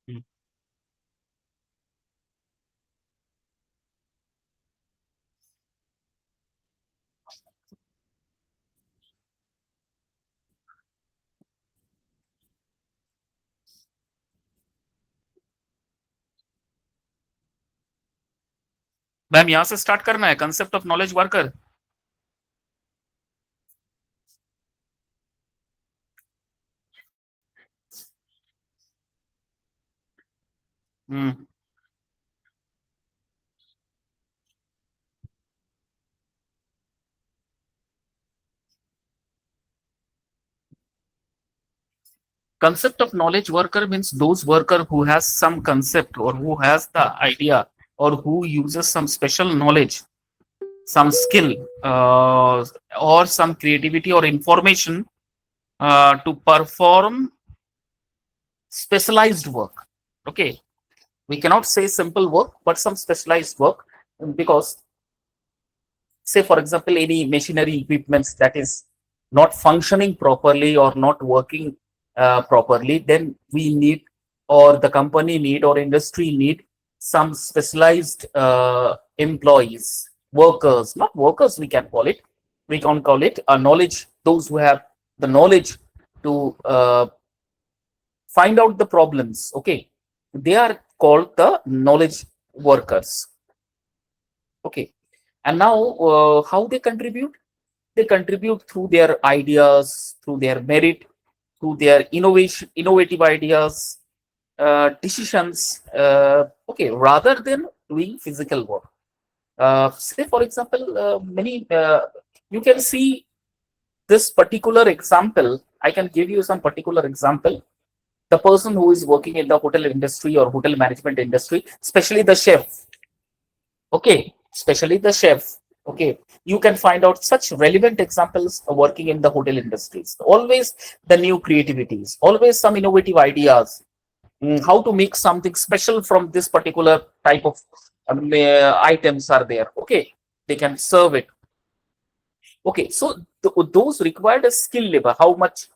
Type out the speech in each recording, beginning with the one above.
Hmm. Ma'am यहाँ से start करना है concept of knowledge worker. Hmm. Concept of knowledge worker means those worker who has some concept or who has the idea or who uses some special knowledge, some skill, or some creativity or information to perform specialized work. Okay, we cannot say simple work, but some specialized work, because say for example any machinery equipments that is not functioning properly or not working properly, then we need, or the company need, or industry need some specialized employees, workers, not workers, we can call it, we can call it a knowledge, those who have the knowledge to find out the problems. Okay, they are called the knowledge workers. Okay, and now how they contribute? They contribute through their ideas, through their merit, through their innovative ideas, decisions. Okay, rather than doing physical work. Say, for example, many you can see this particular example. I can give you some particular example. The person who is working in the hotel industry or hotel management industry, especially the chef. Okay, especially the chef. Okay, you can find out such relevant examples of working in the hotel industries. Always the new creativities, always some innovative ideas, how to make something special from this particular type of items are there. Okay, they can serve it. Okay, so those required a skill labor. How much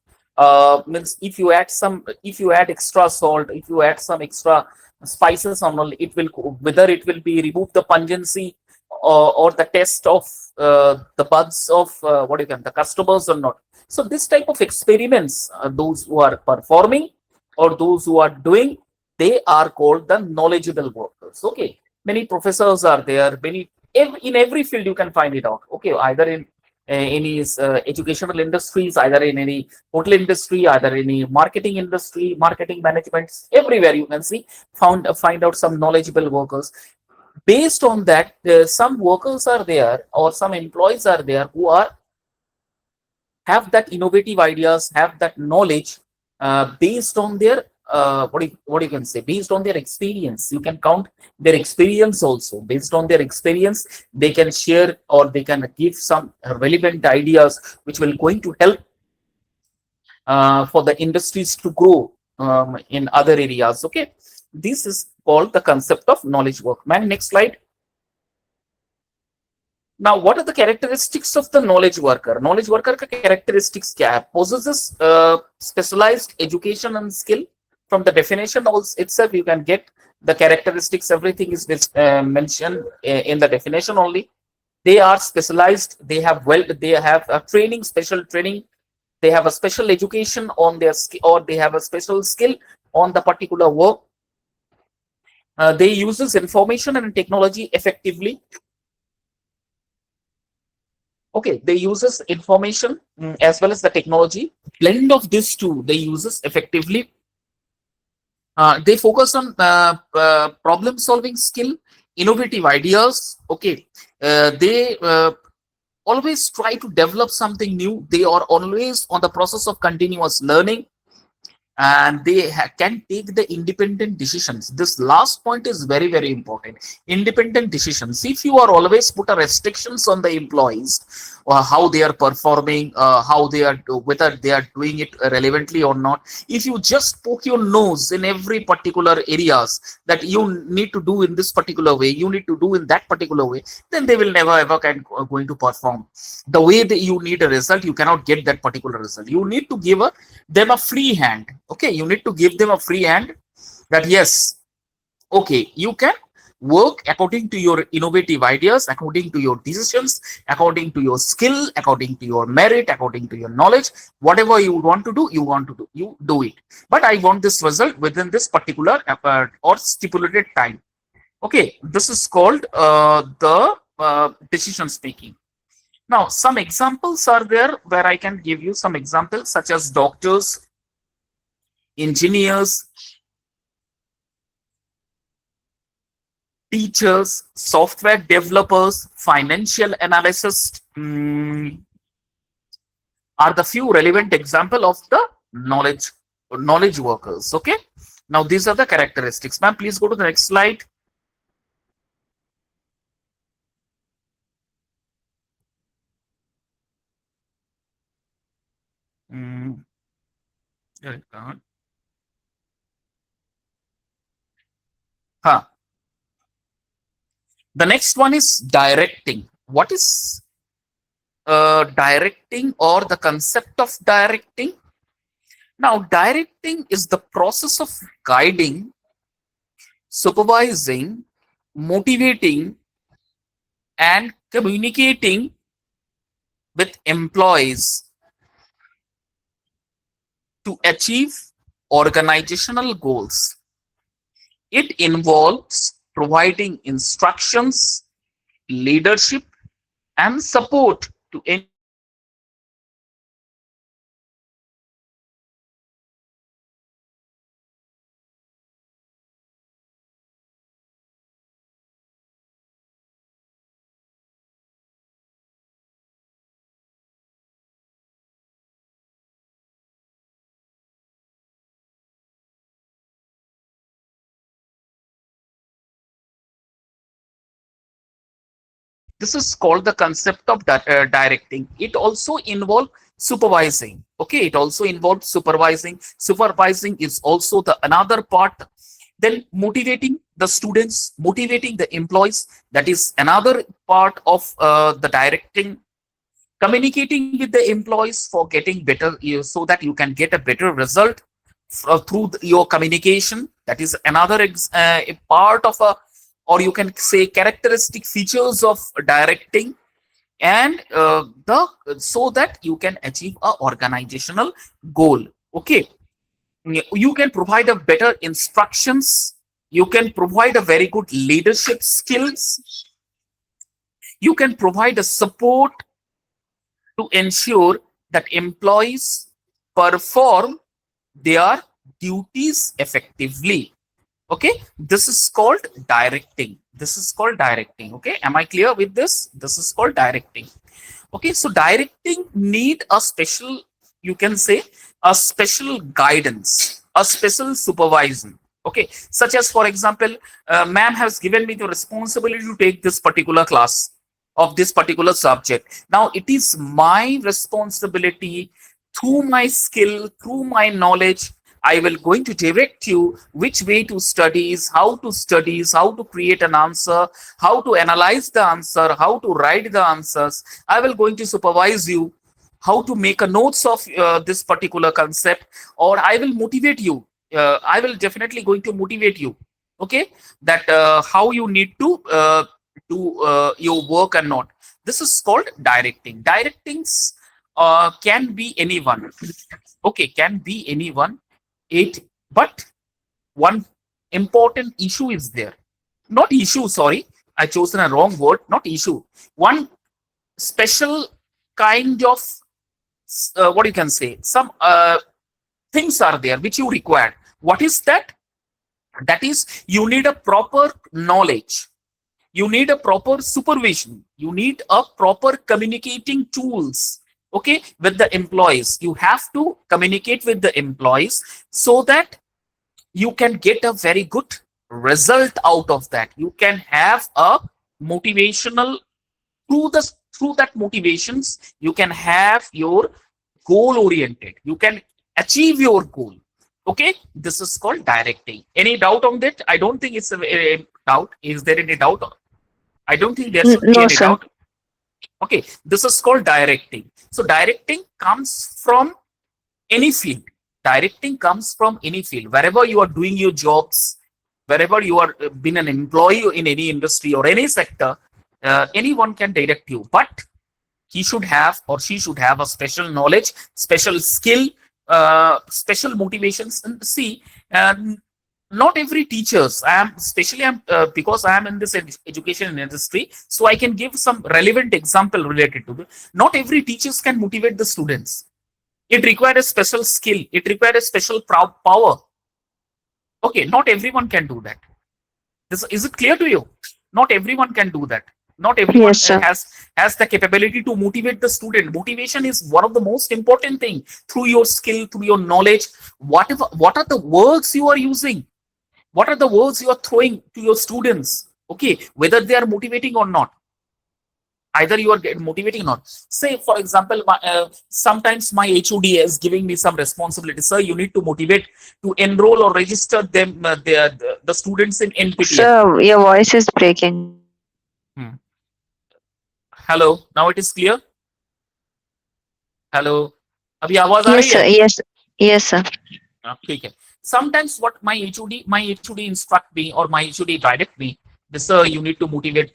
means if you add some, if you add extra salt, if you add some extra spices on all, it will, whether it will be remove the pungency or the taste of the buds of what you can the customers or not. So this type of experiments, those who are performing or those who are doing, they are called the knowledgeable workers. Okay, many professors are there, many in every field you can find it out. Okay, either in any educational industries, either in any hotel industry, either any marketing industry, marketing management, everywhere you can see find out some knowledgeable workers. Based on that, some workers are there or some employees are there who are have that innovative ideas, have that knowledge based on their what you can say, based on their experience. You can count their experience also. Based on their experience, they can share or they can give some relevant ideas which will going to help for the industries to grow in other areas. Okay, this is called the concept of knowledge work. Man, next slide. Now, what are the characteristics of the knowledge worker? Knowledge worker का characteristics क्या है? Possesses specialized education and skill. From the definition also itself, you can get the characteristics. Everything is mentioned in the definition only. They are specialized. They have a training, special training. They have a special education on their skill, or they have a special skill on the particular work. They uses information and technology effectively. Okay, they uses information as well as the technology. Blend of these two, they uses effectively. They focus on problem solving skill, innovative ideas. Okay, they always try to develop something new. They are always on the process of continuous learning, and they can take the independent decisions. This last point is very, very important. Independent decisions. If you are always put a restrictions on the employees, or how they are performing, how they are, whether they are doing it relevantly or not, if you just poke your nose in every particular areas that you need to do in this particular way, you need to do in that particular way, then they will never ever going to perform the way that you need a result. You cannot get that particular result. You need to give them a free hand. Okay, you need to give them a free hand. that yes, okay, you can work according to your innovative ideas, according to your decisions, according to your skill, according to your merit, according to your knowledge. Whatever you want to do, you do it. But I want this result within this particular or stipulated time. Okay, this is called the decisions making. Now, some examples are there where I can give you some examples, such as doctors, engineers, teachers, software developers, financial analysts, are the few relevant example of the knowledge workers. Okay. Now these are the characteristics. Ma'am, please go to the next slide. Mm, huh. The next one is directing. What is directing or the concept of directing? Now, directing is the process of guiding, supervising, motivating, and communicating with employees to achieve organizational goals. It involves providing instructions, leadership, and support to ensure that employees achieve organizational goals. This is called the concept of directing. It also involves supervising. Okay, it also involves supervising. Supervising is also the another part. Then motivating the students, motivating the employees, that is another part of the directing. Communicating with the employees for getting better, so that you can get a better result through your communication. That is another a part of a, or you can say, characteristic features of directing. And the so that you can achieve a organizational goal. Okay, you can provide a better instructions, you can provide a very good leadership skills, you can provide a support to ensure that employees perform their duties effectively. Okay, this is called directing. This is called directing. Okay, am I clear with this? This is called directing. Okay, so directing need a special, you can say, a special guidance, a special supervision. Okay, such as, for example, ma'am has given me the responsibility to take this particular class of this particular subject. Now it is my responsibility, through my skill, through my knowledge, I will going to direct you which way to studies, how to create an answer, how to analyze the answer, how to write the answers. I will going to supervise you how to make a notes of this particular concept, or I will motivate you. I will definitely going to motivate you. Okay, that how you need to do your work and not. This is called directing. Directings can be anyone. Okay, can be anyone. It, but one important issue is there. Not issue, sorry, I chosen a wrong word. Not issue. One special kind of what you can say. Some things are there which you require. What is that? That is, you need a proper knowledge, you need a proper supervision, you need a proper communicating tools. Okay, with the employees, you have to communicate with the employees so that you can get a very good result out of that. You can have a motivational, through the through that motivations you can have your goal oriented, you can achieve your goal. Okay, this is called directing. Any doubt on that? I don't think it's a doubt. Is there any doubt? I don't think there should be No, any sir. doubt. Okay, this is called directing. So directing comes from any field. Directing comes from any field. Wherever you are doing your jobs, wherever you are been an employee in any industry or any sector, anyone can direct you. But he should have or she should have a special knowledge, special skill, special motivations. And see, uh, not every teachers. I am especially because I am in this education industry, so I can give some relevant example related to this. Not every teachers can motivate the students. It requires a special skill. It requires a special power. Okay, not everyone can do that. This is it clear to you? Not everyone can do that. Not everyone Yes, sir. has the capability to motivate the student. Motivation is one of the most important thing. Through your skill, through your knowledge, what are the words you are using? What are the words you are throwing to your students? Okay, whether they are motivating or not, either you are motivating or not. Say for example, sometimes my HOD is giving me some responsibility. Sir, you need to motivate to enroll or register them, the students in NPTL. Sir, your voice is breaking. Hmm. Hello, now it is clear. Hello, अभी आवाज आ Yes, रही sir. है? Yes. Yes, sir. ठीक है. Sometimes what my HOD instruct me or my HOD direct me, this you need to motivate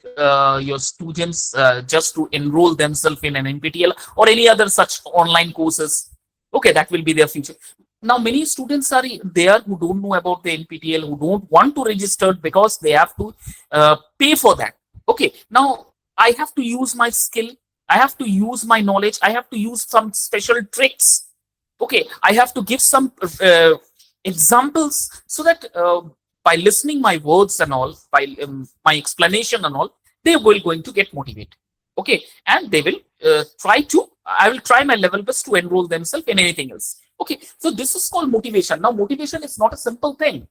your students just to enroll themselves in an NPTL or any other such online courses. Okay, that will be their future. Now many students are there who don't know about the NPTL, who don't want to register because they have to pay for that. Okay, now I have to use my skill, I have to use my knowledge, I have to use some special tricks. Okay, I have to give some examples so that by listening my words and all, by my explanation and all, they will going to get motivated. Okay, and they will I will try my level best to enroll themselves in anything else. Okay, so this is called motivation. Now motivation is not a simple thing.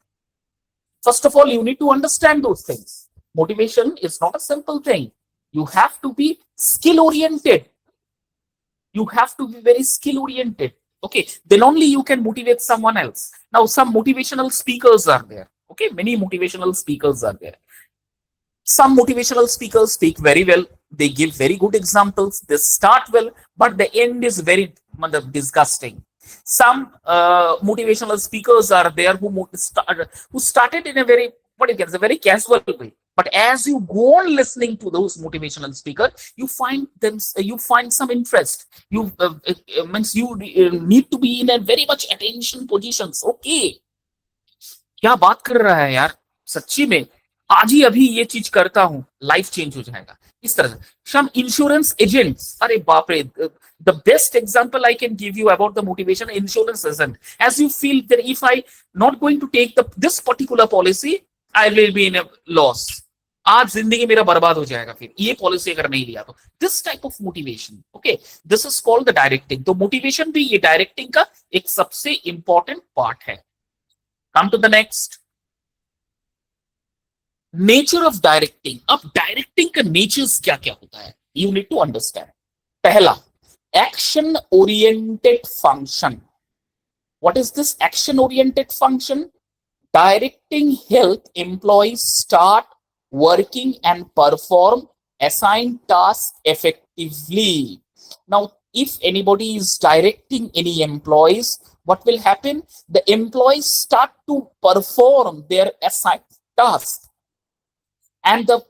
First of all, you need to understand those things. Motivation is not a simple thing. You have to be skill oriented. You have to be very skill oriented. Okay, then only you can motivate someone else. Now some motivational speakers are there. Okay, many motivational speakers are there. Some motivational speakers speak very well, they give very good examples, they start well, but the end is very disgusting. Some motivational speakers are there who started in a very, what you can say, very casual way, but as you go on listening to those motivational speakers, you find them, you find some interest. You means you need to be in a very much attention positions. Okay, क्या बात कर रहा है यार, सच्ची में आज ही अभी ये चीज करता हूं, लाइफ चेंज हो जाएगा, इस तरह से. सम इंश्योरेंस एजेंट्स, अरे बाप रे, the best example I can give you about the motivation, insurance agent. As you feel that if I not going to take this particular policy, I will be in a loss. आज जिंदगी मेरा बर्बाद हो जाएगा फिर ये policy अगर नहीं लिया तो. This type of motivation. Okay, this is called the directing. तो मोटिवेशन भी ये डायरेक्टिंग का एक सबसे इंपॉर्टेंट पार्ट है. Come to the next. Nature of directing. अब डायरेक्टिंग का नेचर्स क्या क्या होता है, यू नीड टू अंडरस्टैंड. पहला, action oriented function. What is this action oriented function? Directing help employees start working and perform assigned tasks effectively. Now, if anybody is directing any employees, what will happen? The employees start to perform their assigned tasks, and the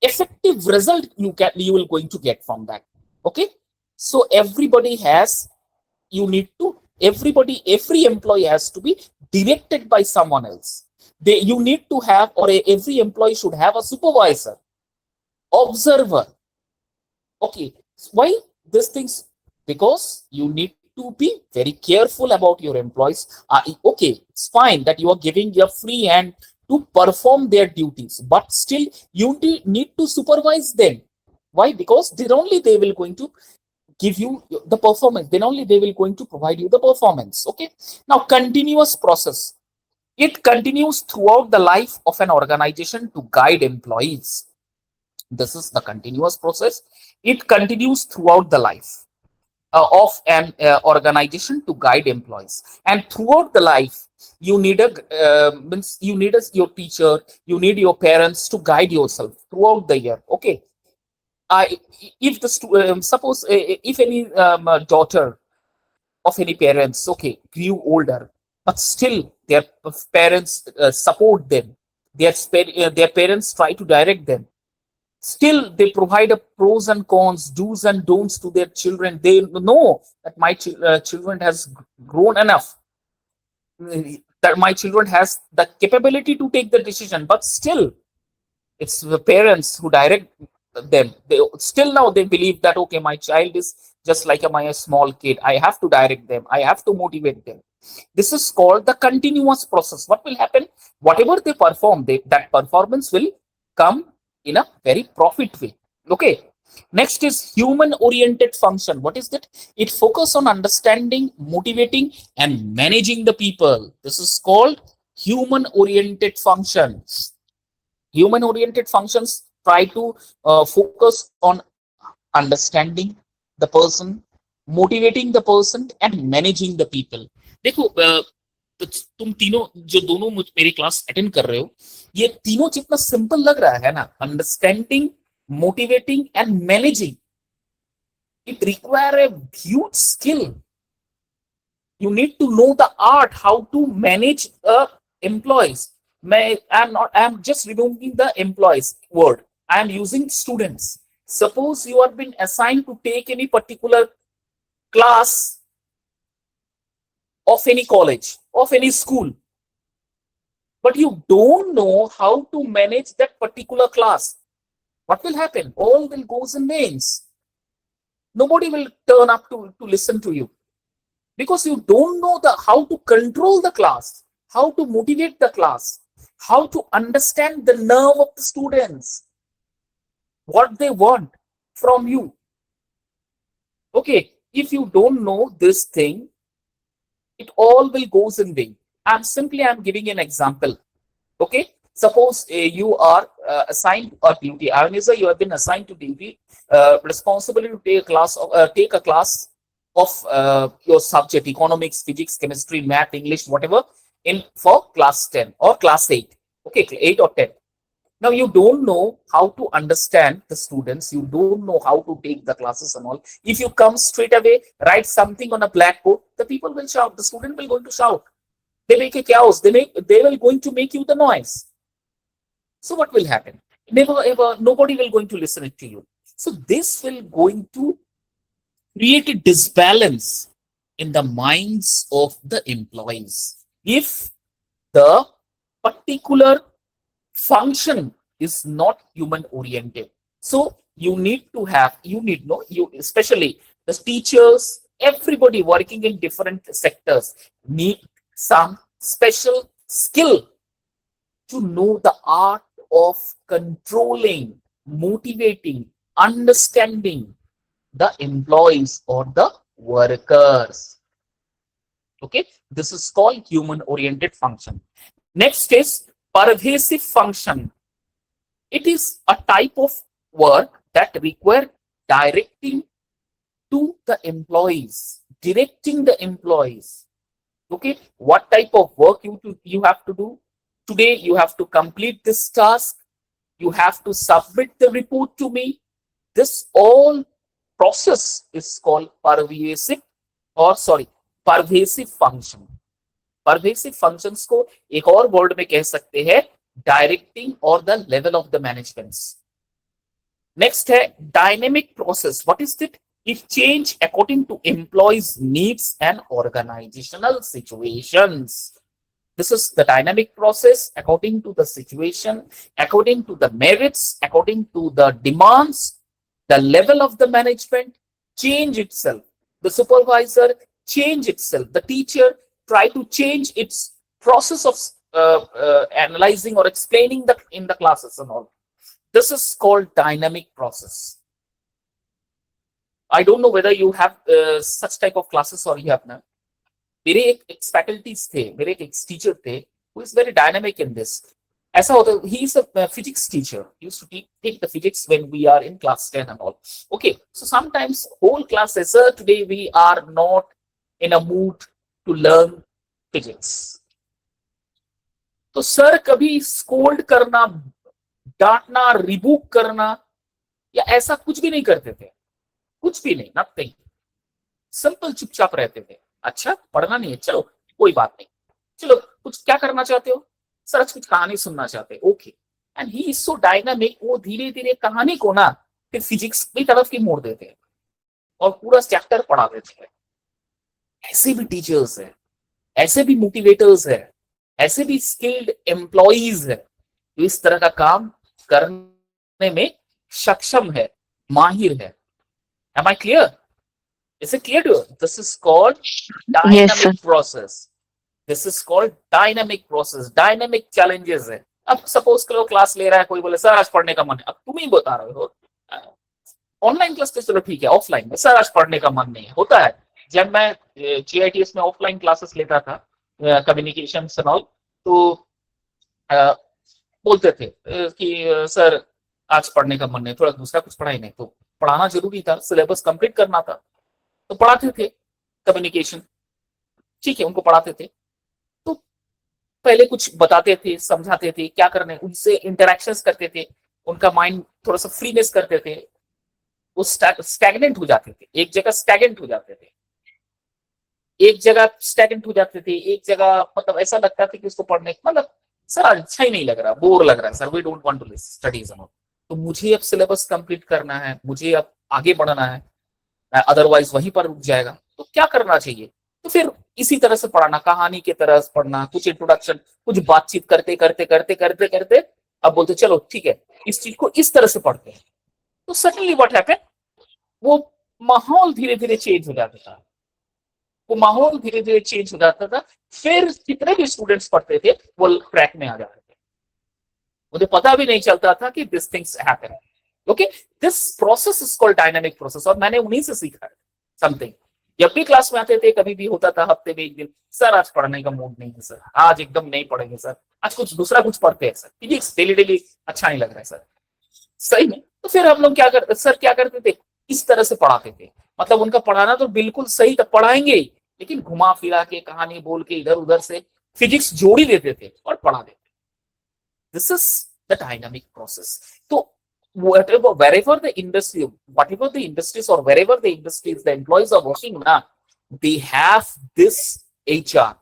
effective result you will going to get from that. Okay, so everybody has, you need to, every employee has to be directed by someone else. You need to have, or every employee should have a supervisor, observer. Okay, why these things? Because you need to be very careful about your employees. Okay, it's fine that you are giving your free hand to perform their duties, but still you need to supervise them. Why? Because then only they will going to give you the performance, then only they will going to provide you the performance. Okay, now continuous process. It continues throughout the life of an organization to guide employees. This is the continuous process. It continues throughout the life of an organization to guide employees, and throughout the life you need your teacher, you need your parents to guide yourself throughout the year. Okay, if the suppose if any daughter of any parents, okay, grew older, but still their parents support them. Their parents try to direct them. Still, they provide a pros and cons, do's and don'ts to their children. They know that my children has grown enough, that my children has the capability to take the decision, but still it's the parents who direct them. They still now they believe that okay, my child is just like my small kid. I have to direct them. I have to motivate them. This is called the continuous process. What will happen? Whatever they perform, that performance will come in a very profit way. Okay. Next is human oriented function. What is that? It focuses on understanding, motivating, and managing the people. This is called human oriented function. Human oriented functions try to focus on understanding the person, motivating the person, and managing the people. देखो तो तुम तीनों जो दोनों मेरी class attend कर रहे हो, ये तीनों जितना सिंपल लग रहा है ना, understanding, motivating, and managing, it require a huge skill. You need to know the art how to manage employees. I'm just removing the employees word. I am using students. Suppose you have been assigned to take any particular class of any college, of any school, but you don't know how to manage that particular class. What will happen? All will goes in vains. Nobody will turn up to listen to you, because you don't know how to control the class, how to motivate the class, how to understand the nerve of the students, what they want from you. Okay, if you don't know this thing, it all will goes in vain. I'm giving an example. Okay, suppose you are assigned a duty. Avanisa, you have been assigned to duty, responsibility to take a class of your subject, economics, physics, chemistry, math, English, whatever, in for class 10 or class 8. Okay, 8 or 10. Now you don't know how to understand the students, you don't know how to take the classes and all. If you come straight away, write something on a blackboard, the people will shout, the student will going to shout. They make a chaos, they will going to make you the noise. So what will happen? Never ever, nobody will going to listen to you. So this will going to create a disbalance in the minds of the employees. If the particular function is not human oriented, so you need especially the teachers, everybody working in different sectors need some special skill to know the art of controlling, motivating, understanding the employees or the workers. Okay, this is called human oriented function. Next is pervasive function. It is a type of work that require directing to the employees, directing the employees. Okay, what type of work you have to do? Today you have to complete this task. You have to submit the report to me. This all process is called pervasive function. Pervasive functions को एक और word में कह सकते हैं directing और the level of the managements. Next है dynamic process. What is it? It change according to employees needs and organisational situations. This is the dynamic process according to the situation, according to the merits, according to the demands, the level of the management change itself. The supervisor change itself. The teacher try to change its process of analyzing or explaining in the classes and all. This is called dynamic process. I don't know whether you have such type of classes or you have not. मेरे एक faculties थे, मेरे एक teacher थे who is very dynamic in this. ऐसा होता है, he is a physics teacher, he used to take the physics when we are in class 10 and all. Okay, so sometimes whole class says, sir, today we are not in a mood to learn physics. तो sir कभी scold करना, डांटना, रिबूक करना या ऐसा कुछ भी नहीं करते थे, कुछ भी नहीं, नथिंग. सिंपल चुपचाप रहते थे. अच्छा पढ़ना नहीं है, चलो कोई बात नहीं. चलो कुछ क्या करना चाहते हो सर, आज कुछ कहानी सुनना चाहते हैं, okay. And he is so dynamic, वो धीरे धीरे कहानी को ना फिर फिजिक्स की तरफ की मोड़ देते हैं और पूरा चैप्टर पढ़ा देते हैं। ऐसे भी टीचर्स है, ऐसे भी मोटिवेटर्स है, ऐसे भी स्किल्ड एम्प्लॉइज है जो इस तरह का काम करने में सक्षम है, माहिर है। Am I clear? Is it clear to you? This is called Yes, sir. Dynamic process. This is called dynamic process, dynamic challenges है। अब सपोज करो क्लास ले रहा है कोई, बोले सर आज पढ़ने का मन है, अब तुम ही बता रहे हो। ऑनलाइन क्लास तो चलो ठीक है, ऑफलाइन में सर आज पढ़ने का मन नहीं है, होता है। जब मैं GITS में ऑफलाइन क्लासेस लेता था, कम्युनिकेशन एंड ऑल, तो अ, बोलते थे कि सर आज पढ़ने का मन नहीं, थोड़ा दूसरा कुछ पढ़ाई नहीं, तो पढ़ाना जरूरी था, सिलेबस कंप्लीट करना था, तो पढ़ाते थे कम्युनिकेशन। ठीक है, उनको पढ़ाते थे, तो पहले कुछ बताते थे, समझाते थे क्या करने, उनसे इंटरेक्शंस करते थे, उनका माइंड थोड़ा सा फ्रीनेस करते थे। वो स्टैग्नेंट हो जाते थे, एक जगह स्टैग्नेंट हो जाते थे, एक जगह स्टैग्नेंट हो जाते थे, एक जगह मतलब ऐसा लगता था कि उसको पढ़ने मतलब सर अच्छा ही नहीं लग रहा, बोर लग रहा है sir, we don't want to studies. तो मुझे अब सिलेबस कंप्लीट करना है, मुझे अब आगे बढ़ना है, अदरवाइज वहीं पर रुक जाएगा। तो क्या करना चाहिए? तो फिर इसी तरह से पढ़ना, कहानी की तरह से पढ़ना, कुछ इंट्रोडक्शन, कुछ बातचीत करते करते करते करते करते अब बोलते चलो ठीक है, इस चीज को इस तरह से पढ़ते हैं। तो सडनली व्हाट हैपन, वो माहौल धीरे धीरे चेंज हो जाता था, वो माहौल धीरे धीरे चेंज हो जाता था। फिर जितने भी स्टूडेंट्स पढ़ते थे वो ट्रैक में आ जाते थे, मुझे पता भी नहीं चलता था कि this things happen. Okay, this process is called dynamic process, और मैंने उन्हीं से सीखा है समथिंग। जब भी क्लास में आते थे, कभी भी होता था हफ्ते में एक दिन, सर आज पढ़ने का मूड नहीं है सर, आज एकदम नहीं पढ़ेंगे सर, आज कुछ दूसरा कुछ पढ़ते हैं सर, फिजिक्स डेली डेली अच्छा नहीं लग रहा है सर, सही में। तो फिर हम लोग क्या करते सर, क्या करते थे, इस तरह से पढ़ाते थे। मतलब उनका पढ़ाना तो बिल्कुल सही था, पढ़ाएंगे ही, लेकिन घुमा फिरा के कहानी बोल के इधर उधर से फिजिक्स जोड़ ही देते थे और पढ़ा देते। This is the dynamic process. So wherever the industry, whatever the industries or wherever the industries, the employees are working now, they have this HR.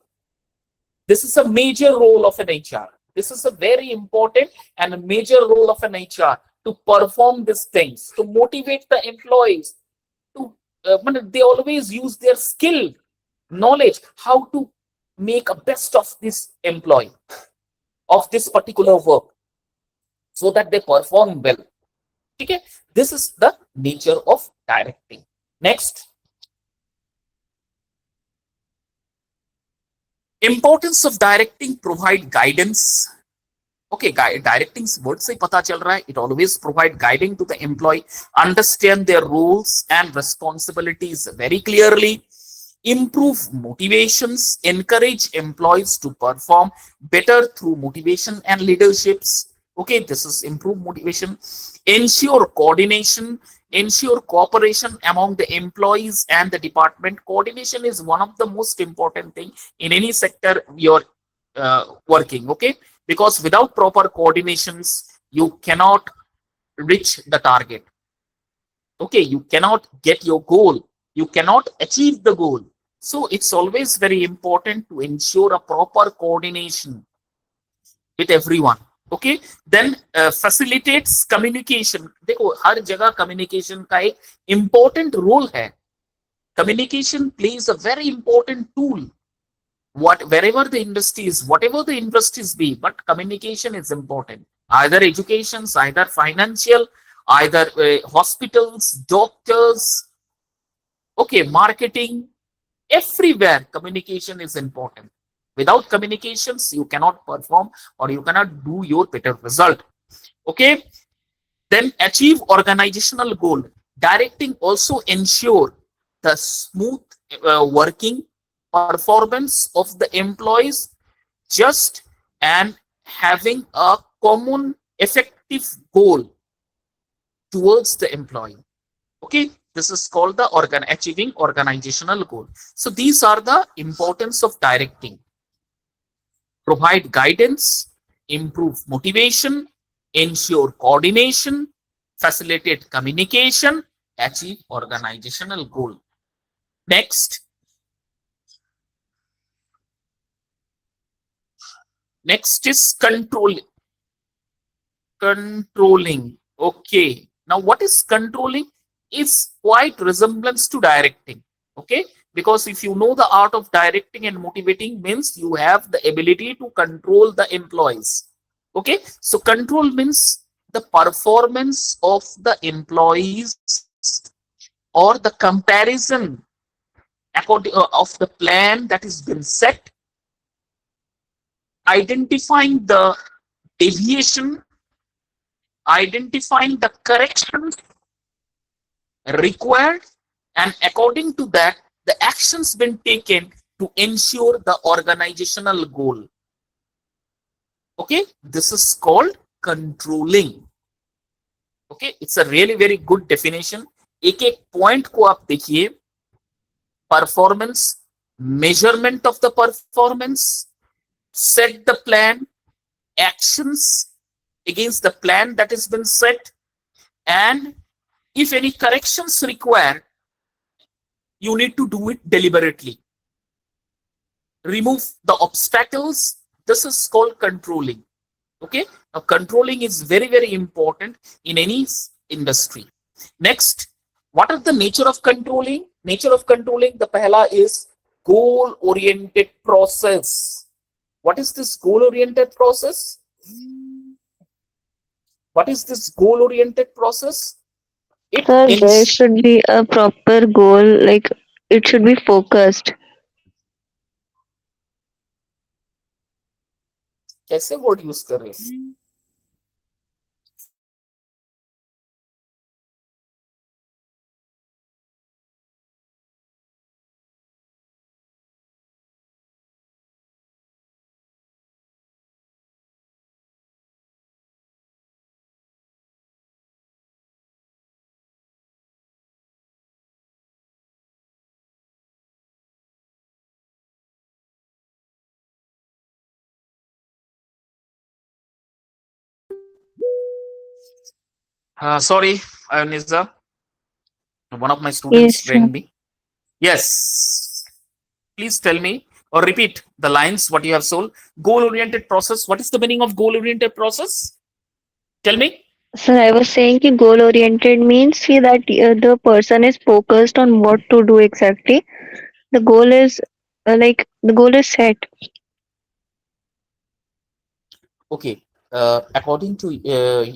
This is a major role of an HR. This is a very important and a major role of an HR to perform these things, to motivate the employees, to they always use their skill, knowledge, how to make a best of this employee, of this particular work, so that they perform well. Okay, this is the nature of directing. Next, importance of directing, provide guidance. Okay, directing word से पता चल रहा है, it always provide guiding to the employee, understand their roles and responsibilities very clearly, improve motivations, encourage employees to perform better through motivation and leaderships. Okay, this is improve motivation, ensure coordination, ensure cooperation among the employees and the department. Coordination is one of the most important thing in any sector you're working. Okay, because without proper coordinations you cannot reach the target. Okay, you cannot get your goal, you cannot achieve the goal. So it's always very important to ensure a proper coordination with everyone. Okay, then facilitates communication. देखो हर जगह communication का एक important role है. Communication plays a very important tool wherever the industries, whatever the industries be, but communication is important. Either educations, either financial, either hospitals, doctors, okay, marketing, everywhere communication is important. Without communications you cannot perform or you cannot do your better result. Okay, then achieve organizational goal. Directing also ensure the smooth working performance of the employees, just and having a common effective goal towards the employee. Okay, this is called the achieving organizational goal. So these are the importance of directing: provide guidance, improve motivation, ensure coordination, facilitate communication, achieve organizational goal. Next, Next is controlling. Okay. Now, what is controlling? Is quite resemblance to directing. Okay. Because if you know the art of directing and motivating, means you have the ability to control the employees. Okay. So, control means the performance of the employees or the comparison of the plan that has been set, identifying the deviation, identifying the corrections required, and according to that, the actions been taken to ensure the organizational goal. Okay, this is called controlling. Okay, it's a really very good definition. एक एक point को आप देखिए, performance, measurement of the performance, set the plan, actions against the plan that has been set, and if any corrections required, you need to do it deliberately. Remove the obstacles. This is called controlling. Okay, now controlling is very, very important in any industry. Next, what is the nature of controlling? Nature of controlling, the pehla is goal oriented process. What is this goal oriented process? What is this goal oriented process? Sir, there should be a proper goal, like it should be focused. कैसे word use कर रहे हैं? Sorry, Nizza. One of my students Yes, sir. trained me. Yes. Please tell me or repeat the lines what you have sold. Goal oriented process. What is the meaning of goal oriented process? Tell me. Sir, I was saying ki goal oriented means ki that the person is focused on what to do exactly. The goal is the goal is set. Okay. According to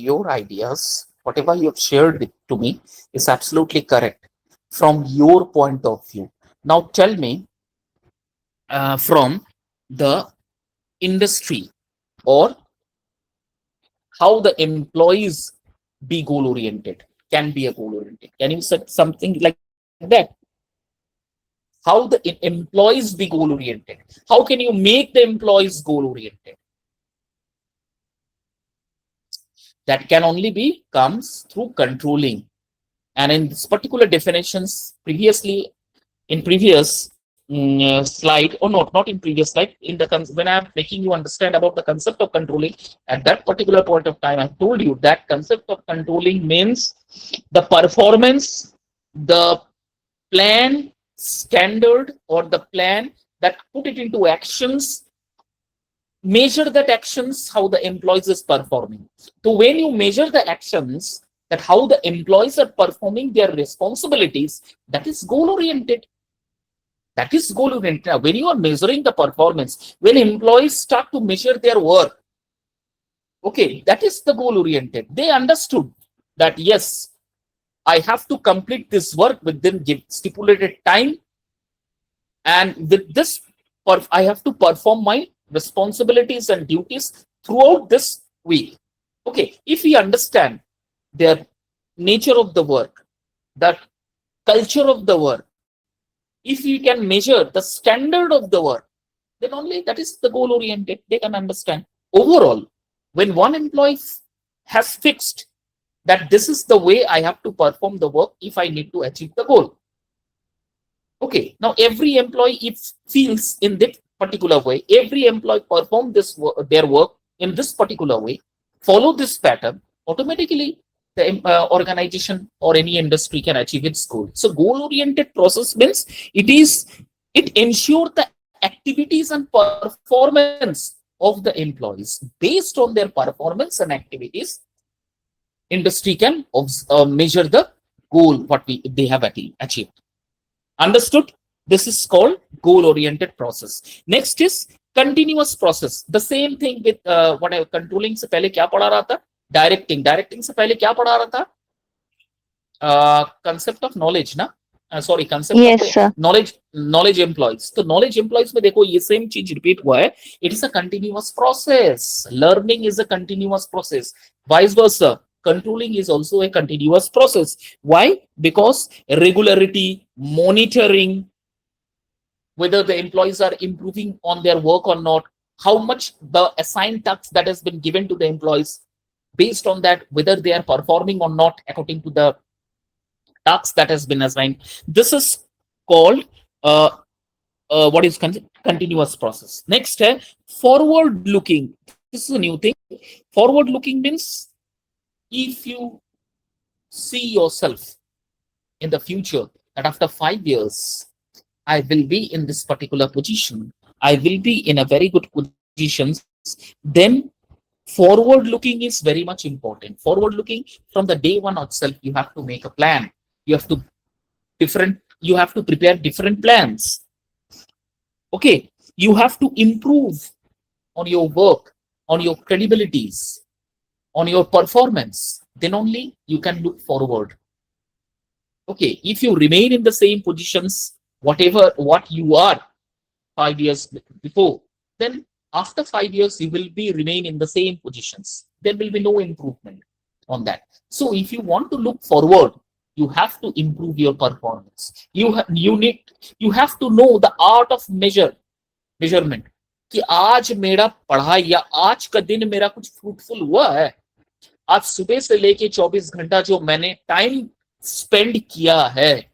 your ideas, whatever you have shared to me is absolutely correct from your point of view. Now tell me, from the industry, or how the employees be goal oriented, can be a goal oriented. Can you say something like that? How the employees be goal oriented? How can you make the employees goal oriented? That can only be comes through controlling. And in this particular definitions, previously in previous slide, or not in previous slide, in the when I'm making you understand about the concept of controlling, at that particular point of time, I told you that concept of controlling means the performance, the plan standard, or the plan that put it into actions, measure that actions, how the employees is performing. So when you measure the actions, that how the employees are performing their responsibilities, that is goal oriented. That is goal oriented. When you are measuring the performance, when employees start to measure their work, okay, that is the goal oriented. They understood that yes, I have to complete this work within stipulated time, and with this, I have to perform my responsibilities and duties throughout this week. Okay, if we understand the nature of the work, the culture of the work, if we can measure the standard of the work, then only that is the goal oriented. They can understand. Overall, when one employee has fixed that this is the way I have to perform the work if I need to achieve the goal. Okay, now every employee, if feels in that particular way, every employee perform this their work in this particular way, follow this pattern, automatically the organization or any industry can achieve its goal. So goal oriented process means it ensures the activities and performance of the employees based on their performance and activities. Industry can measure the goal what they have achieved. Understood? This is called goal oriented process. Next is continuous process. The same thing with what I controlling से पहले क्या पढ़ा रहा था? Directing से पहले क्या पढ़ा रहा था? Concept of knowledge ना? Sorry, concept Yes, of sir. knowledge employees. तो knowledge employees में देखो ये same चीज repeat हुआ है. It is a continuous process. Learning is a continuous process. Vice versa. Controlling is also a continuous process. Why? Because regularity, monitoring, whether the employees are improving on their work or not, how much the assigned tasks that has been given to the employees, based on that, whether they are performing or not according to the tasks that has been assigned. This is called what is continuous process. Next, forward looking. This is a new thing. Forward looking means if you see yourself in the future that after 5 years I will be in this particular position, I will be in a very good position, then forward looking is very much important. Forward looking, from the day one itself, you have to make a plan. You have to prepare different plans. Okay, you have to improve on your work, on your credibilities, on your performance. Then only you can look forward. Okay, if you remain in the same positions, what you are 5 years before, then after 5 years you will be remain in the same positions. There will be no improvement on that. So if you want to look forward, you have to improve your performance. You have to know the art of measurement. कि आज मेरा पढ़ाई या आज का दिन मेरा कुछ फ्रूटफुल हुआ है. आज सुबह से लेके 24 घंटा जो मैंने टाइम स्पेंड किया है,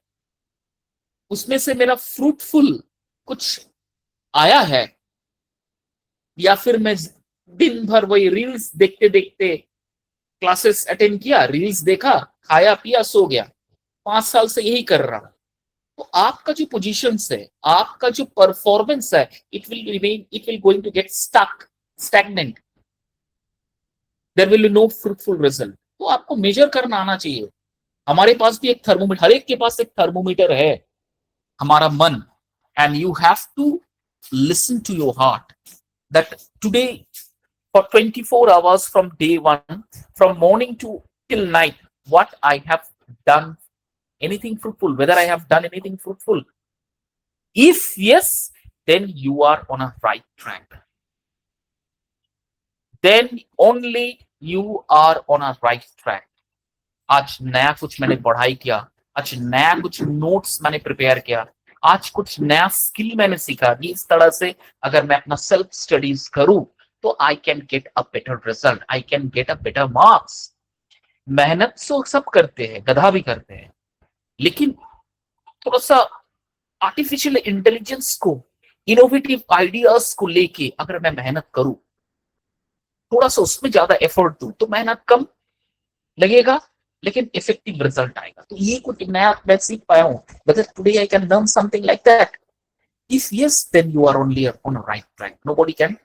उसमें से मेरा फ्रूटफुल कुछ आया है, या फिर मैं दिन भर वही रील्स देखते देखते क्लासेस अटेंड किया, रील्स देखा, खाया पिया, सो गया. 5 साल से यही कर रहा हूं. तो आपका जो पोजीशन है, आपका जो परफॉर्मेंस है, it will going to get stagnant. There will be no fruitful result. तो आपको मेजर करना आना चाहिए. हमारे पास भी एक थर्मोमीटर, हर एक के पास एक थर्मोमीटर है, हमारा मन. And you have to listen to your heart that today for 24 hours from day one, from morning to till night, what I have done anything fruitful, whether I have done anything fruitful. If yes, then you are on a right track. Then only you are on a right track. आज नया कुछ मैंने पढ़ाई किया, आज नया कुछ notes मैंने प्रिपेयर किया, आज कुछ नया स्किल मैंने सीखा. इस तरह से अगर मैं अपना सेल्फ स्टडीज करूं तो I can get a better result, I can get a better marks. मेहनत तो सब करते हैं, गधा भी करते हैं, लेकिन थोड़ा सा आर्टिफिशियल इंटेलिजेंस को, इनोवेटिव आइडियाज को लेके अगर मैं मेहनत करूं, थोड़ा सा उसमें ज्यादा एफर्ट दूं, तो मेहनत कम लगेगा लेकिन इफेक्टिव रिजल्ट आएगा. तो ये कुछ नया मैं सीख पाया हूं. Whether today I can learn something like that. If yes, then you are only on a right track. Nobody can.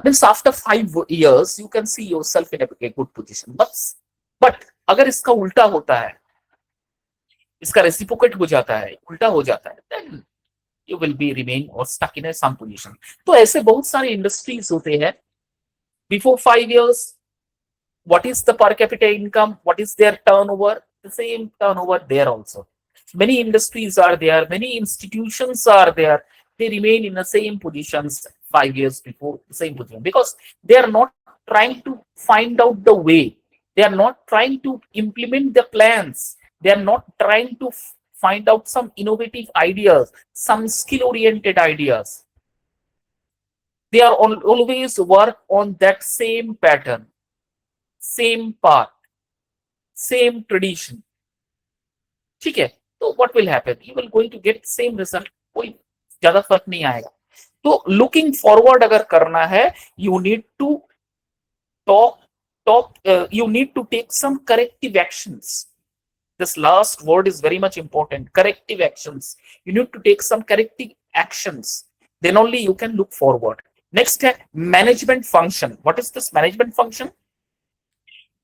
Means after 5 years you can see yourself in a good position. But अगर इसका उल्टा होता है, इसका reciprocate हो जाता है, उल्टा हो जाता है, then you will be remain or stuck in some position. तो ऐसे बहुत सारे इंडस्ट्रीज होते हैं. Before 5 years, what is the per capita income, what is their turnover, the same turnover there also. Many industries are there, many institutions are there, they remain in the same positions 5 years before, the same position, because they are not trying to find out the way, they are not trying to implement the plans, they are not trying to find out some innovative ideas, some skill oriented ideas. They are always work on that same pattern, same path, same tradition. ठीक है, तो what will happen? You will going to get same result. कोई ज्यादा फर्क नहीं आएगा. तो looking forward अगर करना है, you need to you need to take some corrective actions. This last word is very much important. Corrective actions. You need to take some corrective actions. Then only you can look forward. Next, management function. What is this management function?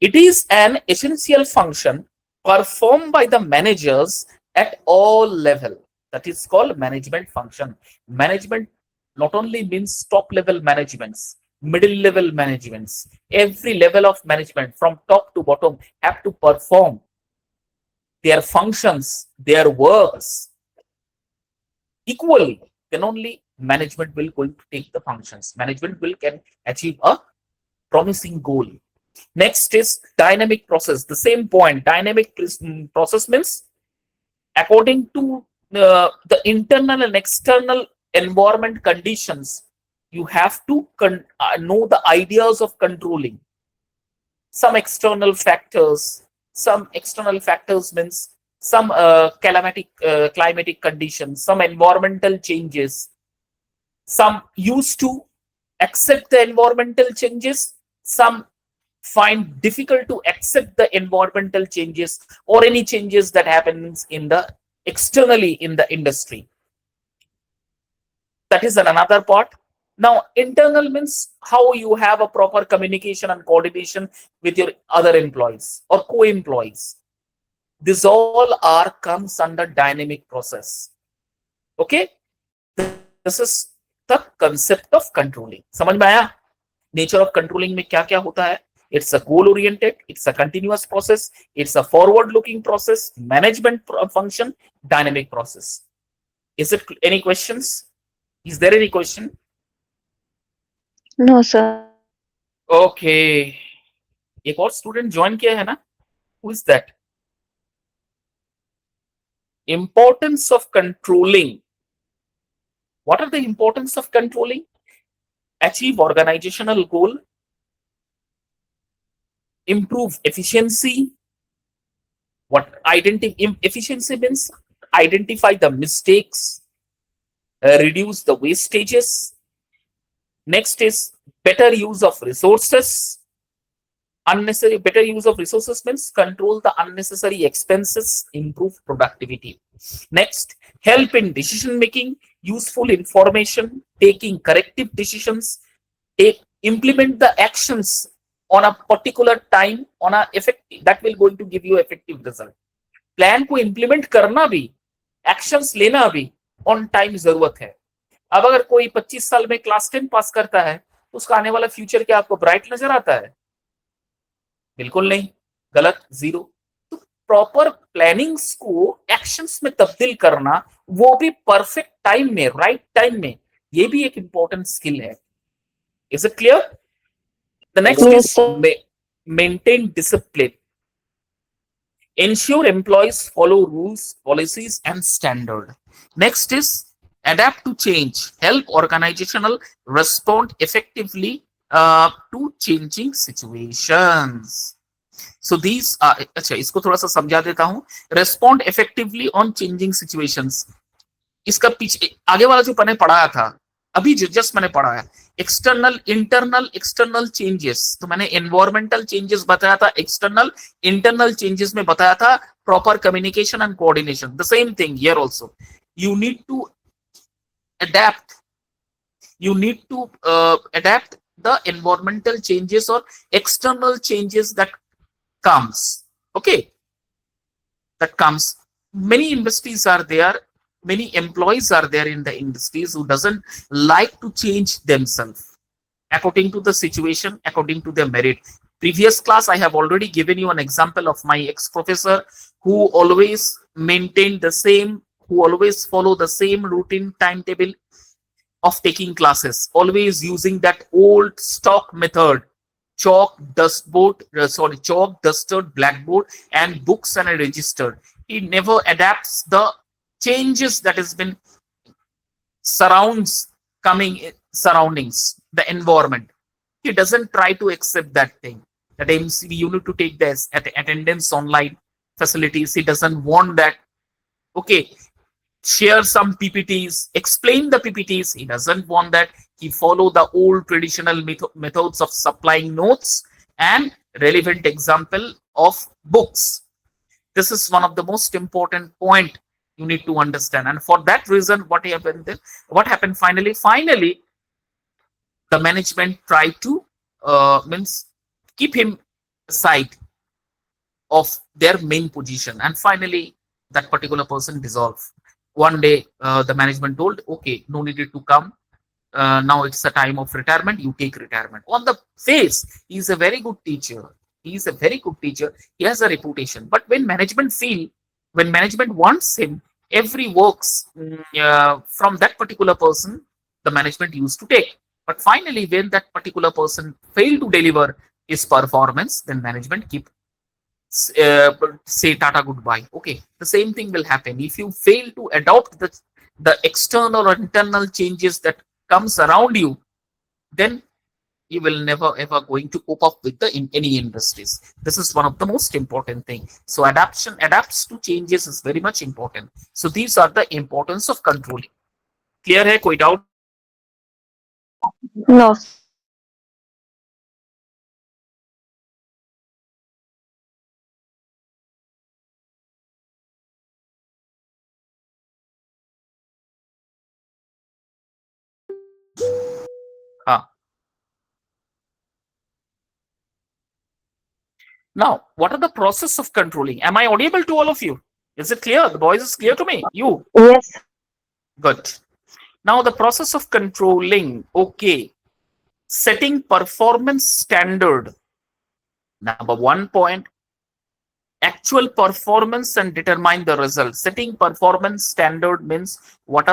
It is an essential function performed by the managers at all level. That is called management function. Management not only means top level managements, middle level managements, every level of management from top to bottom have to perform their functions, their works equally. Then only management will going to take the functions. Management will can achieve a promising goal. Next is dynamic process. The same point. Dynamic process means according to the internal and external environment conditions, you have to know the ideas of controlling some external factors. Some external factors means some climatic conditions, some environmental changes. Some used to accept the environmental changes, some find difficult to accept the environmental changes or any changes that happens in the externally in the industry. That is another part. Now, internal means how you have a proper communication and coordination with your other employees or co-employees. This all are comes under dynamic process. Okay, this is the concept of controlling. समझ में आया? Nature of controlling में क्या क्या होता है? It's a goal oriented, it's a continuous process, it's a forward looking process, management function, dynamic process. Is it any questions? Is there any question? No, sir. Okay. एक और student join किया है ना? Who is that? Importance of controlling. What are the importance of controlling? Achieve organizational goal, improve efficiency. What efficiency means? Identify the mistakes, reduce the wastages. Next is better use of resources. Better use of resources means control the unnecessary expenses, improve productivity. Next, help in decision making, useful information, taking corrective decisions, implement the actions on a particular time on a effective, that will going to give you effective result. Plan को implement करना भी, actions लेना भी on time जरूरत है. अब अगर कोई 25 साल में क्लास 10 पास करता है तो उसका आने वाला फ्यूचर क्या आपको ब्राइट नजर आता है? बिल्कुल नहीं, गलत, जीरो. तो प्रॉपर प्लानिंग्स को एक्शंस में तब्दील करना, वो भी परफेक्ट टाइम में, राइट टाइम में, ये भी एक इंपॉर्टेंट स्किल है. Is it clear? The next is maintain discipline. Ensure employees follow rules, policies, and standard. Next is adapt to change. Help organizational respond effectively to changing situations. So these are, अच्छा इसको थोड़ा सा समझा देता हूँ. Respond effectively on changing situations. इसका पीछे आगे वाला जो मैंने पढ़ाया था, अभी जस्ट मैंने पढ़ा है, एक्सटर्नल, इंटरनल, एक्सटर्नल चेंजेस. तो मैंने एनवायरमेंटल चेंजेस बताया था, एक्सटर्नल, इंटरनल चेंजेस में बताया था proper communication and coordination. The same thing here also. You need to adapt, you need to adapt the environmental changes or external changes that comes. Okay, that comes. Many industries are there, many employees are there in the industries who doesn't like to change themselves according to the situation, according to their merit. Previous class I have already given you an example of my ex-professor who always maintained the same, who always follow the same routine timetable of taking classes, always using that old stock method, chalk, chalk, duster, blackboard, and books and a register. He never adapts the changes that has been surroundings, the environment. He doesn't try to accept that thing. That MCB, you need to take this attendance online facilities. He doesn't want that. Okay, share some PPTs, explain the PPTs. He doesn't want that. He follow the old traditional methods of supplying notes and relevant example of books. This is one of the most important point you need to understand. And for that reason, what happened finally? Finally, the management try to means keep him aside of their main position, and finally that particular person dissolve. One day the management told, okay, no needed to come, now it's the time of retirement, you take retirement. On the face, he's a very good teacher, he's a very good teacher, he has a reputation, but when management wants him, every works from that particular person the management used to take. But finally when that particular person failed to deliver his performance, then management keep say tata goodbye. Okay, the same thing will happen if you fail to adopt the external or internal changes that comes around you. Then you will never ever going to cope up with the in any industries. This is one of the most important thing. So adaptation adapts to changes is very much important. So these are the importance of controlling. Clear hai, koi doubt? No. Ah. Now what are the process of controlling? Am I audible to all of you? Is it clear? The voice is clear to me, you? Yes. Good. Now the process of controlling, okay, setting performance standard. Number one point, actual performance and determine the result. Setting performance standard means what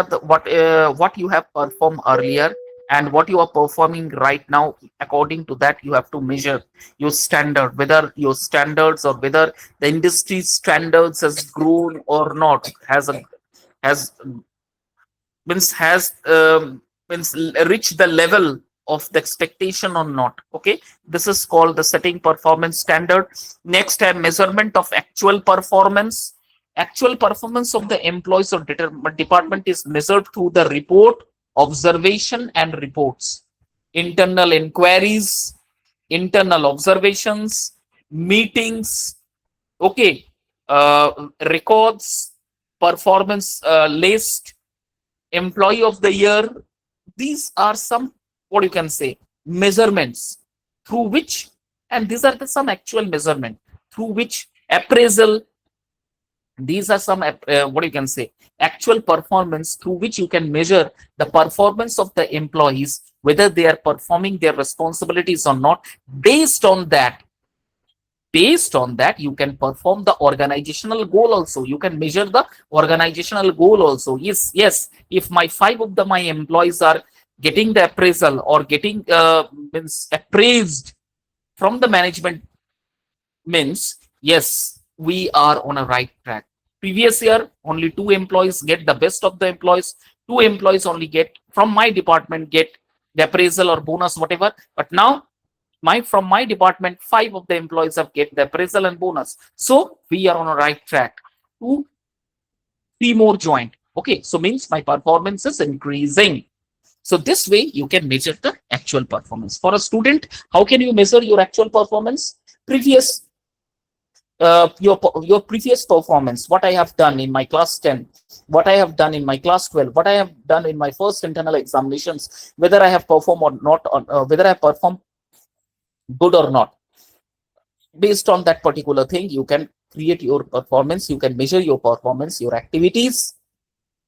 you have performed earlier and what you are performing right now. According to that, you have to measure your standard, whether your standards or whether the industry standards has grown or not, has means reach the level of the expectation or not. Okay, this is called the setting performance standard. Next, a measurement of actual performance. Actual performance of the employees or department is measured through the report, observation and reports, internal inquiries, internal observations, meetings, okay, records, performance list, employee of the year. These are some, what you can say, measurements through which, and these are some actual measurement through which appraisal. These are some what you can say, actual performance through which you can measure the performance of the employees, whether they are performing their responsibilities or not. Based on that, you can perform the organizational goal also, you can measure the organizational goal also. Yes, if my five of my employees are getting the appraisal or getting means appraised from the management, means yes, we are on a right track. Previous year only two employees get the best of the employees, two employees only get from my department get the appraisal or bonus whatever, but now my from my department five of the employees have get the appraisal and bonus. So we are on a right track to three more joint. Okay, so means my performance is increasing. So this way you can measure the actual performance. For a student, how can you measure your actual performance? Previous your previous performance, what I have done in my class 10, what I have done in my class 12, what I have done in my first internal examinations, whether I have performed or not, whether I have performed good or not. Based on that particular thing, you can create your performance, you can measure your performance, your activities,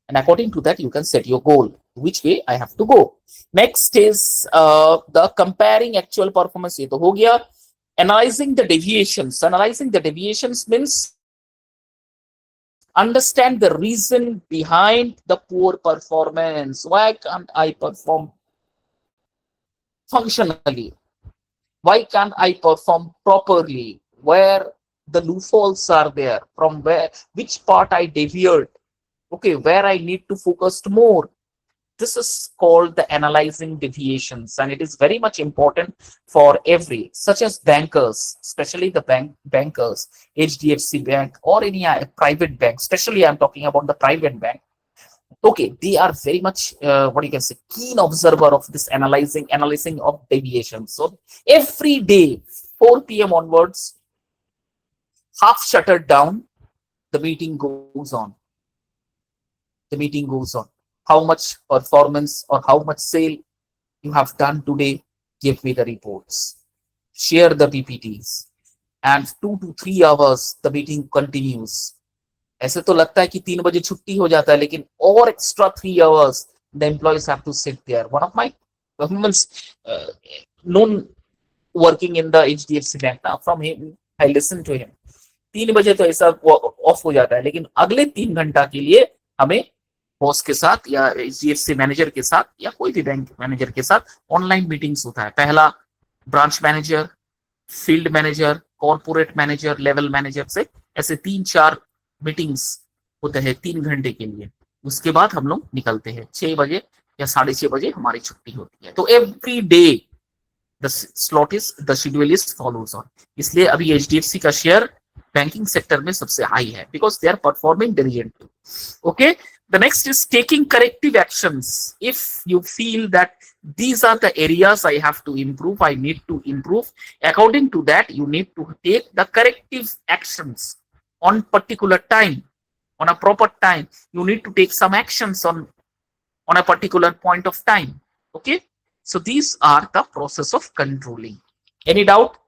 and according to that you can set your goal, which way I have to go. Next is the comparing actual performance. Ye to ho gaya. Analyzing the deviations means understand the reason behind the poor performance. Why can't I perform functionally? Why can't I perform properly? Where the loopholes are there, from where, which part I deviate, okay, where I need to focus more. This is called the analyzing deviations, and it is very much important for every, such as bankers, especially the bankers, HDFC Bank or any private bank. Especially, I'm talking about the private bank. Okay, they are very much what you can say, keen observer of this analyzing of deviations. So every day, 4 p.m. onwards, half shuttered down, the meeting goes on. The meeting goes on. How much performance or how much sale you have done today, give me the reports, share the PPTs, and 2 to 3 hours the meeting continues. ऐसे तो लगता है कि 3 बजे छुट्टी हो जाता है, लेकिन और extra 3 hours the employees have to sit there. One of my government's known working in the HDFC Bank now, from him I listen to him. 3 बजे तो ऐसा ऑफ हो जाता है, लेकिन अगले 3 घंटा के लिए हमें बॉस के साथ या एचडीएफसी मैनेजर के साथ या कोई भी बैंक मैनेजर के साथ ऑनलाइन मीटिंग्स होता है. पहला branch manager, field manager, corporate manager, level manager से ऐसे 3-4 मीटिंग्स होते हैं 3 घंटे के लिए. उसके बाद हम लोग निकलते हैं 6 बजे या 6:30 बजे हमारी छुट्टी होती है. तो every day the slot is the schedule is follows on. इसलिए अभी एचडीएफसी का शेयर बैंकिंग सेक्टर में सबसे हाई है, because they are performing diligently. Okay, the next is taking corrective actions. If you feel that these are the areas I have to improve, I need to improve, according to that you need to take the corrective actions on particular time, on a proper time. You need to take some actions on a particular point of time. Okay, so these are the process of controlling. Any doubt?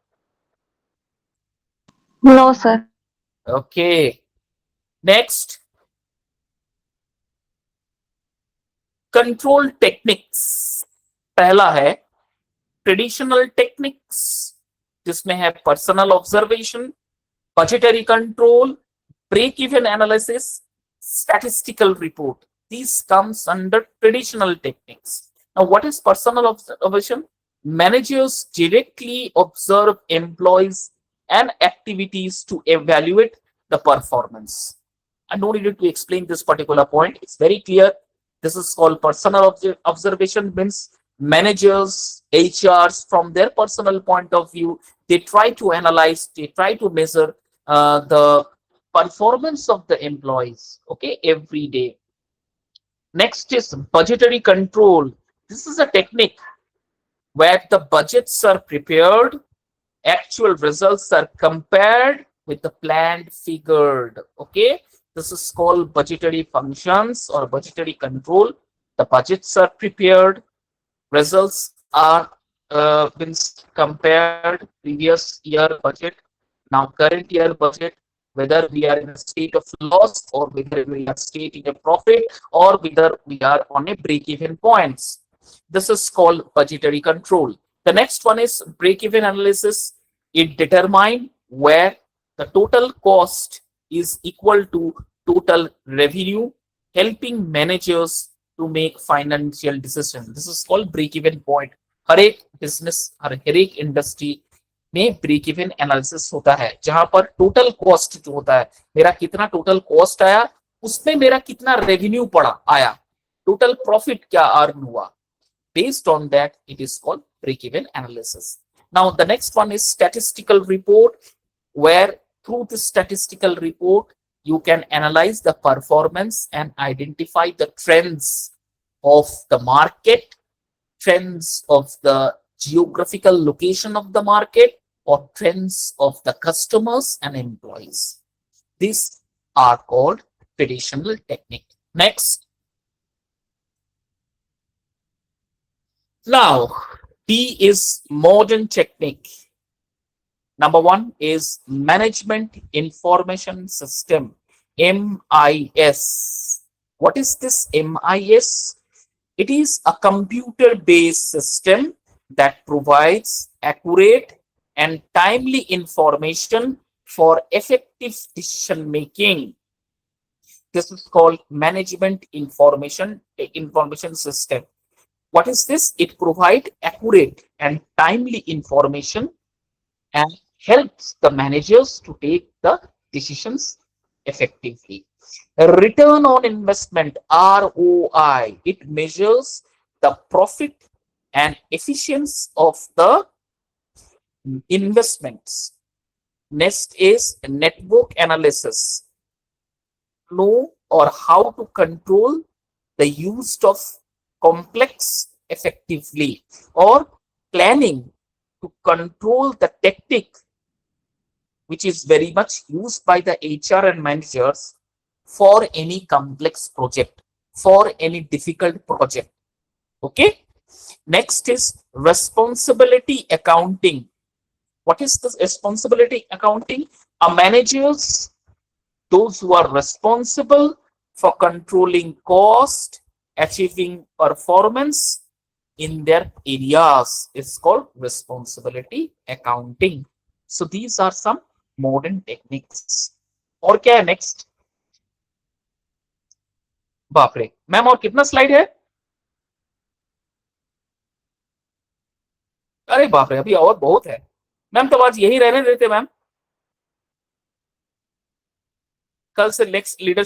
No, sir. Okay, next, control techniques. पहला है traditional techniques, जिसमें है personal observation, budgetary control, break even analysis, statistical report. These comes under traditional techniques. Now, what is personal observation? Managers directly observe employees and activities to evaluate the performance. I don't need to explain this particular point. It's very clear. This is called personal observation. Means managers, HRs, from their personal point of view, they try to analyze, they try to measure the performance of the employees, okay, every day. Next is budgetary control. This is a technique where the budgets are prepared, actual results are compared with the planned figured. Okay, this is called budgetary functions or budgetary control. The budgets are prepared, results are been compared, previous year budget, now current year budget, whether we are in a state of loss or whether we are state in a profit or whether we are on a break-even points. This is called budgetary control. The next one is break-even analysis. It determines where the total cost is equal to total revenue, helping managers to make financial decisions. This is called break-even point. हर एक business, हर एक industry में break even analysis होता है, जहां पर total cost जो होता है, मेरा कितना टोटल कॉस्ट आया, उसमें मेरा कितना रेवेन्यू पड़ा आया, टोटल प्रॉफिट क्या अर्न हुआ. Based on that, it is called break-even analysis. Now, the next one is statistical report, where through this statistical report, you can analyze the performance and identify the trends of the market, trends of the geographical location of the market, or trends of the customers and employees. These are called traditional technique. Next. Now, D is modern technique. Number one is Management Information System, MIS. What is this MIS? It is a computer-based system that provides accurate and timely information for effective decision making. This is called Management Information System. What is this? It provides accurate and timely information and helps the managers to take the decisions effectively. Return on investment, ROI, it measures the profit and efficiency of the investments. Next is network analysis. Know or how to control the use of complex effectively, or planning to control the tactic which is very much used by the HR and managers for any complex project, for any difficult project. Okay, Next is responsibility accounting. What is this responsibility accounting? A managers, those who are responsible for controlling cost, achieving performance in their areas, is called responsibility accounting. So these are some modern techniques. और क्या है next? बाप रे ma'am, और कितना slide है? अरे बाप रे, अभी और बहुत है मैम, तो आज यही रहने देते मैम, कल से नेक्स्ट लीडर